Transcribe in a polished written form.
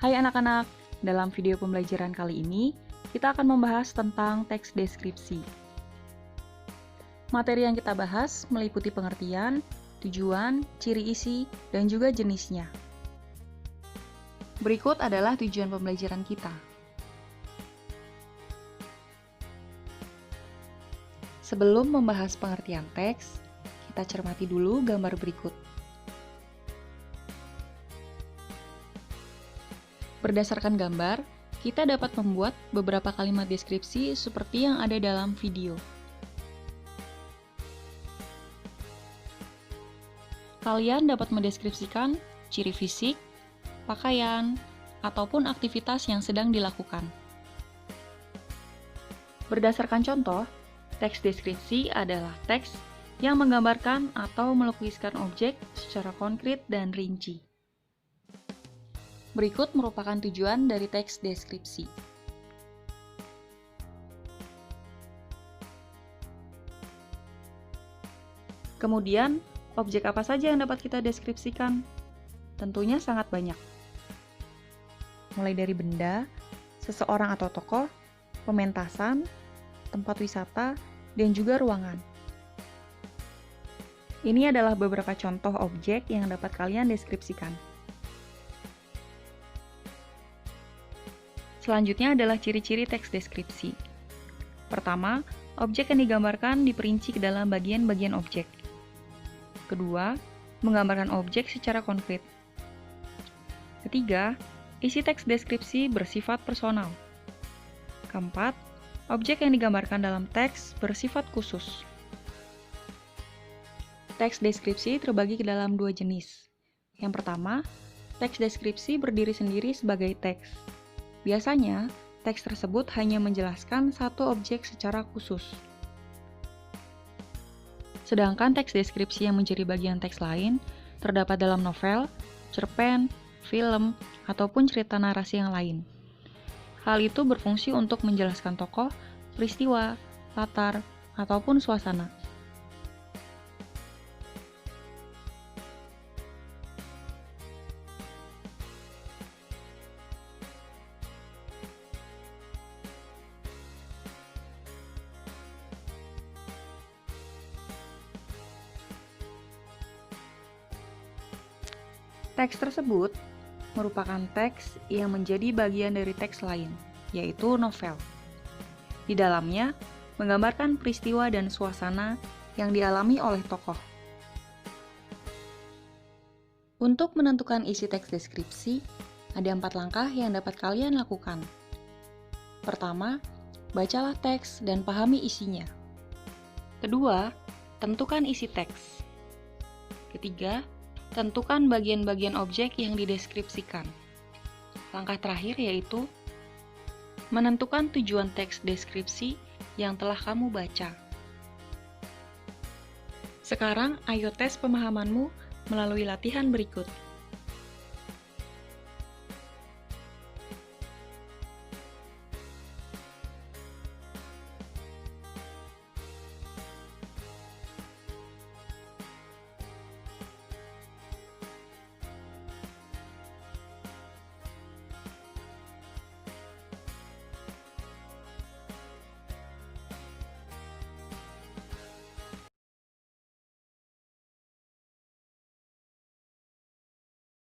Hai anak-anak, dalam video pembelajaran kali ini, kita akan membahas tentang teks deskripsi. Materi yang kita bahas meliputi pengertian, tujuan, ciri isi, dan juga jenisnya. Berikut adalah tujuan pembelajaran kita. Sebelum membahas pengertian teks, kita cermati dulu gambar berikut. Berdasarkan gambar, kita dapat membuat beberapa kalimat deskripsi seperti yang ada dalam video. Kalian dapat mendeskripsikan ciri fisik, pakaian, ataupun aktivitas yang sedang dilakukan. Berdasarkan contoh, teks deskripsi adalah teks yang menggambarkan atau melukiskan objek secara konkret dan rinci. Berikut merupakan tujuan dari teks deskripsi. Kemudian, objek apa saja yang dapat kita deskripsikan? Tentunya sangat banyak. Mulai dari benda, seseorang atau tokoh, pementasan, tempat wisata, dan juga ruangan. Ini adalah beberapa contoh objek yang dapat kalian deskripsikan. Selanjutnya adalah ciri-ciri teks deskripsi. Pertama, objek yang digambarkan diperinci ke dalam bagian-bagian objek. Kedua, menggambarkan objek secara konkret. Ketiga, isi teks deskripsi bersifat personal. Keempat, objek yang digambarkan dalam teks bersifat khusus. Teks deskripsi terbagi ke dalam dua jenis. Yang pertama, teks deskripsi berdiri sendiri sebagai teks. Biasanya, teks tersebut hanya menjelaskan satu objek secara khusus. Sedangkan teks deskripsi yang menjadi bagian teks lain terdapat dalam novel, cerpen, film, ataupun cerita narasi yang lain. Hal itu berfungsi untuk menjelaskan tokoh, peristiwa, latar, ataupun suasana. Teks tersebut merupakan teks yang menjadi bagian dari teks lain, yaitu novel. Di dalamnya, menggambarkan peristiwa dan suasana yang dialami oleh tokoh. Untuk menentukan isi teks deskripsi, ada 4 langkah yang dapat kalian lakukan. Pertama, bacalah teks dan pahami isinya. Kedua, tentukan isi teks. Ketiga, tentukan bagian-bagian objek yang dideskripsikan. Langkah terakhir yaitu menentukan tujuan teks deskripsi yang telah kamu baca. Sekarang, ayo tes pemahamanmu melalui latihan berikut.